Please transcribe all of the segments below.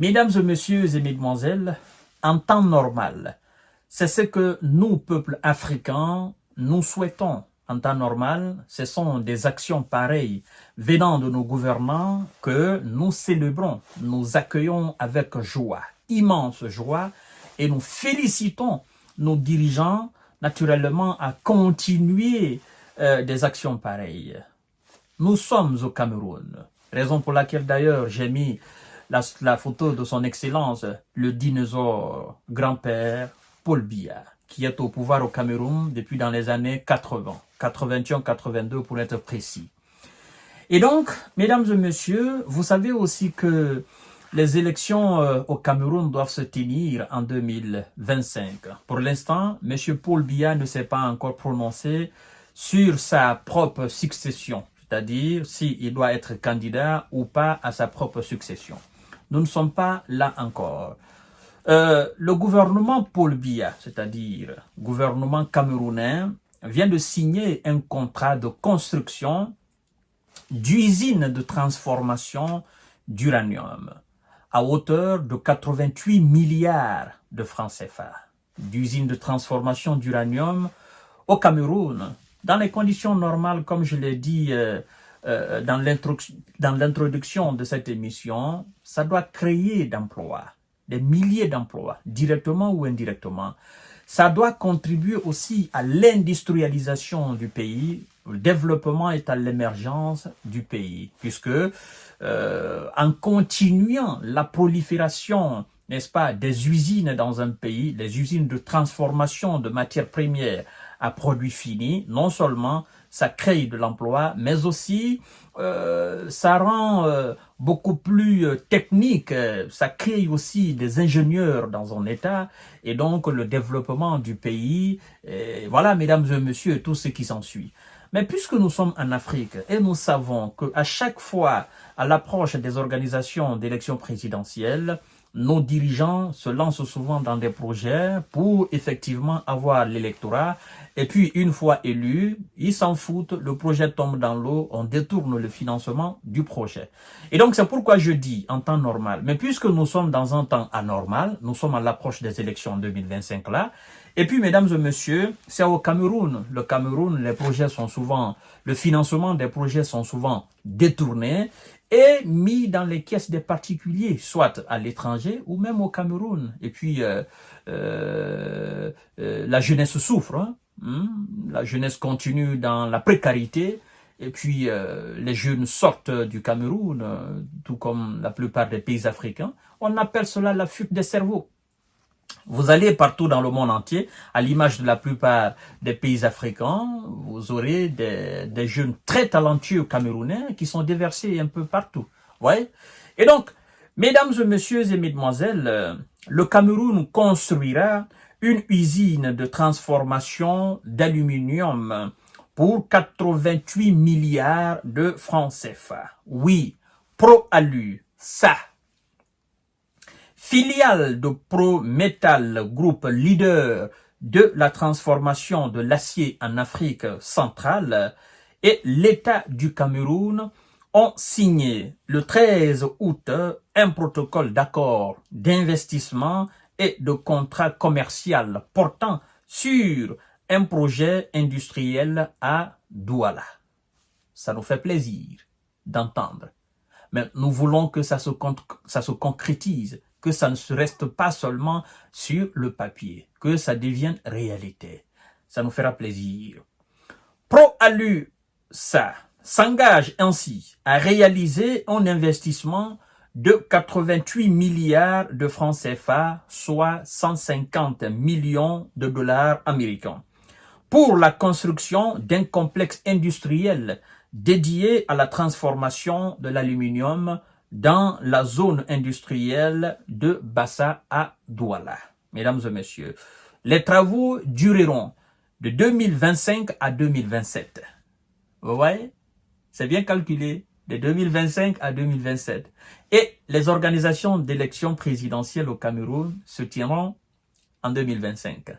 Mesdames et messieurs et mesdemoiselles, en temps normal, c'est ce que nous, peuple africain, nous souhaitons. En temps normal, ce sont des actions pareilles venant de nos gouvernants que nous célébrons, nous accueillons avec joie, immense joie, et nous félicitons nos dirigeants naturellement à continuer des actions pareilles. Nous sommes au Cameroun, raison pour laquelle d'ailleurs j'ai mis la photo de son excellence, le dinosaure grand-père Paul Biya, qui est au pouvoir au Cameroun depuis dans les années 80, 81-82 pour être précis. Et donc, mesdames et messieurs, vous savez aussi que les élections au Cameroun doivent se tenir en 2025. Pour l'instant, M. Paul Biya ne s'est pas encore prononcé sur sa propre succession, c'est-à-dire s'il doit être candidat ou pas à sa propre succession. Nous ne sommes pas là encore. Le gouvernement Paul Biya, c'est-à-dire gouvernement camerounais, vient de signer un contrat de construction d'usine de transformation d'uranium à hauteur de 88 milliards de francs CFA. D'usine de transformation d'uranium au Cameroun, dans les conditions normales, comme je l'ai dit dans l'introduction de cette émission, ça doit créer d'emplois, des milliers d'emplois, directement ou indirectement. Ça doit contribuer aussi à l'industrialisation du pays, au développement et à l'émergence du pays, puisque en continuant la prolifération, n'est-ce pas, des usines dans un pays, des usines de transformation de matières premières à produits finis, non seulement ça crée de l'emploi, mais aussi ça rend beaucoup plus technique, ça crée aussi des ingénieurs dans un État, et donc le développement du pays, et voilà, mesdames et messieurs, tout ce qui s'ensuit. Mais puisque nous sommes en Afrique et nous savons qu'à chaque fois, à l'approche des organisations d'élections présidentielles, nos dirigeants se lancent souvent dans des projets pour effectivement avoir l'électorat. Et puis, une fois élus, ils s'en foutent, le projet tombe dans l'eau, on détourne le financement du projet. Et donc, c'est pourquoi je dis en temps normal. Mais puisque nous sommes dans un temps anormal, nous sommes à l'approche des élections en 2025 là. Et puis, mesdames et messieurs, c'est au Cameroun. Le Cameroun, les projets sont souvent, le financement des projets sont souvent détournés et mis dans les caisses des particuliers, soit à l'étranger ou même au Cameroun. Et puis, la jeunesse souffre. Hein. La jeunesse continue dans la précarité. Et puis, les jeunes sortent du Cameroun, tout comme la plupart des pays africains. On appelle cela la fuite des cerveaux. Vous allez partout dans le monde entier, à l'image de la plupart des pays africains, vous aurez des jeunes très talentueux camerounais qui sont déversés un peu partout. Ouais. Et donc, mesdames et messieurs et mesdemoiselles, le Cameroun construira une usine de transformation d'aluminium pour 88 milliards de francs CFA. Oui, ProAlu, ça. Filiale de Prometal Group, leader de la transformation de l'acier en Afrique centrale, et l'État du Cameroun ont signé le 13 août un protocole d'accord d'investissement et de contrat commercial portant sur un projet industriel à Douala. Ça nous fait plaisir d'entendre. Mais nous voulons que ça se concrétise, que ça ne se reste pas seulement sur le papier, que ça devienne réalité. Ça nous fera plaisir. ProAlu, ça s'engage ainsi à réaliser un investissement de 88 milliards de francs CFA, soit 150 millions de dollars américains, pour la construction d'un complexe industriel dédié à la transformation de l'aluminium dans la zone industrielle de Bassa à Douala. Mesdames et messieurs, les travaux dureront de 2025 à 2027. Vous voyez? C'est bien calculé, de 2025 à 2027. Et les organisations d'élections présidentielles au Cameroun se tiendront en 2025.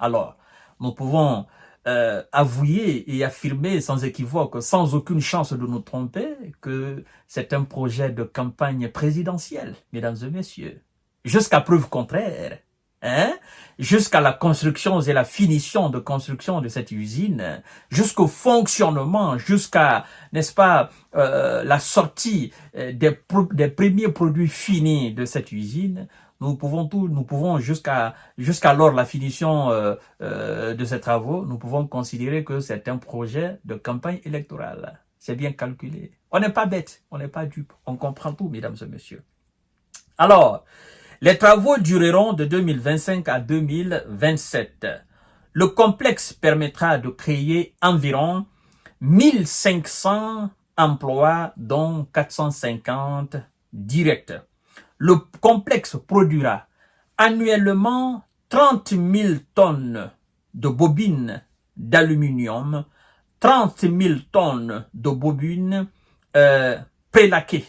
Alors, nous pouvons avoué et affirmé sans équivoque, sans aucune chance de nous tromper, que c'est un projet de campagne présidentielle, mesdames et messieurs. Jusqu'à preuve contraire, hein, jusqu'à la construction et la finition de construction de cette usine, jusqu'au fonctionnement, jusqu'à, n'est-ce pas, la sortie des premiers produits finis de cette usine, nous pouvons jusqu'alors la finition de ces travaux, nous pouvons considérer que c'est un projet de campagne électorale. C'est bien calculé. On n'est pas bête, on n'est pas dupe, on comprend tout, mesdames et messieurs. Alors, les travaux dureront de 2025 à 2027. Le complexe permettra de créer environ 1500 emplois, dont 450 directs. Le complexe produira annuellement 30 000 tonnes de bobines d'aluminium, 30 000 tonnes de bobines prélaquées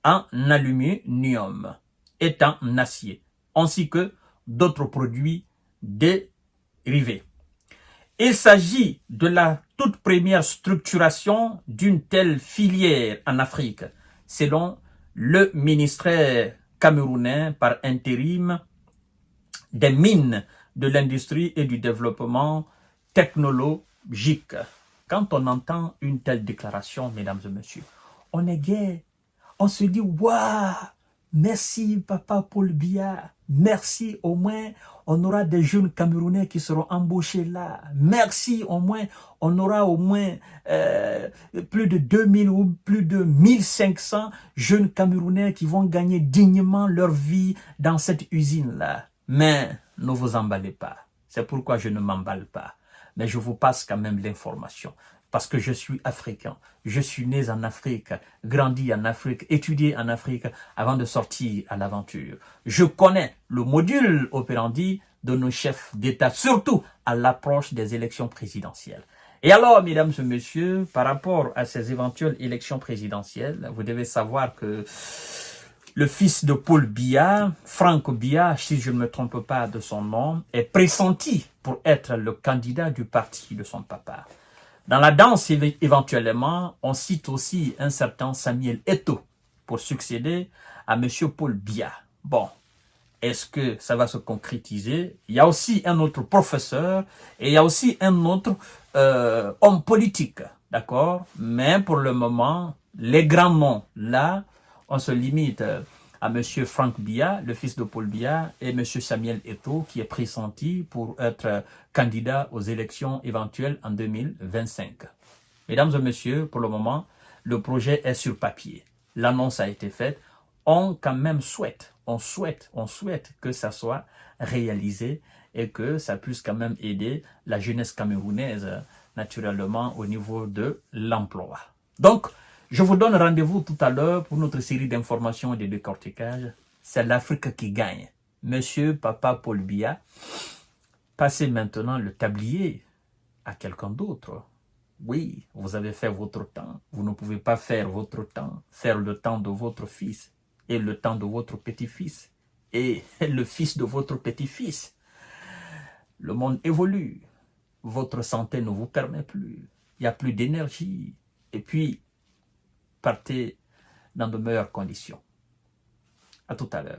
en aluminium et en acier, ainsi que d'autres produits dérivés. Il s'agit de la toute première structuration d'une telle filière en Afrique, selon le ministère camerounais par intérim des mines, de l'industrie et du développement technologique. Quand on entend une telle déclaration, mesdames et messieurs, on est gai. On se dit, waouh, merci Papa Paul Biya, merci, au moins on aura des jeunes Camerounais qui seront embauchés là, merci, au moins on aura au moins plus de 2000 ou plus de 1500 jeunes Camerounais qui vont gagner dignement leur vie dans cette usine-là. Mais ne vous emballez pas, c'est pourquoi je ne m'emballe pas, mais je vous passe quand même l'information. Parce que je suis africain, je suis né en Afrique, grandi en Afrique, étudié en Afrique avant de sortir à l'aventure. Je connais le module operandi de nos chefs d'État, surtout à l'approche des élections présidentielles. Et alors, mesdames et messieurs, par rapport à ces éventuelles élections présidentielles, vous devez savoir que le fils de Paul Biya, Franck Biya, si je ne me trompe pas de son nom, est pressenti pour être le candidat du parti de son papa. Dans la danse, éventuellement, on cite aussi un certain Samuel Eto'o pour succéder à M. Paul Biya. Bon, est-ce que ça va se concrétiser? Il y a aussi un autre professeur et il y a aussi un autre homme politique, d'accord? Mais pour le moment, les grands noms, là, on se limite à M. Franck Biya, le fils de Paul Biya, et M. Samuel Eto'o, qui est pressenti pour être candidat aux élections éventuelles en 2025. Mesdames et messieurs, pour le moment, le projet est sur papier. L'annonce a été faite. On quand même souhaite que ça soit réalisé et que ça puisse quand même aider la jeunesse camerounaise, naturellement, au niveau de l'emploi. Donc, je vous donne rendez-vous tout à l'heure pour notre série d'informations et de décortiquages. C'est l'Afrique qui gagne. Monsieur Papa Paul Biya, passez maintenant le tablier à quelqu'un d'autre. Oui, vous avez fait votre temps. Vous ne pouvez pas faire votre temps, faire le temps de votre fils et le temps de votre petit-fils et le fils de votre petit-fils. Le monde évolue. Votre santé ne vous permet plus. Il n'y a plus d'énergie. Et puis, partez dans de meilleures conditions. À tout à l'heure.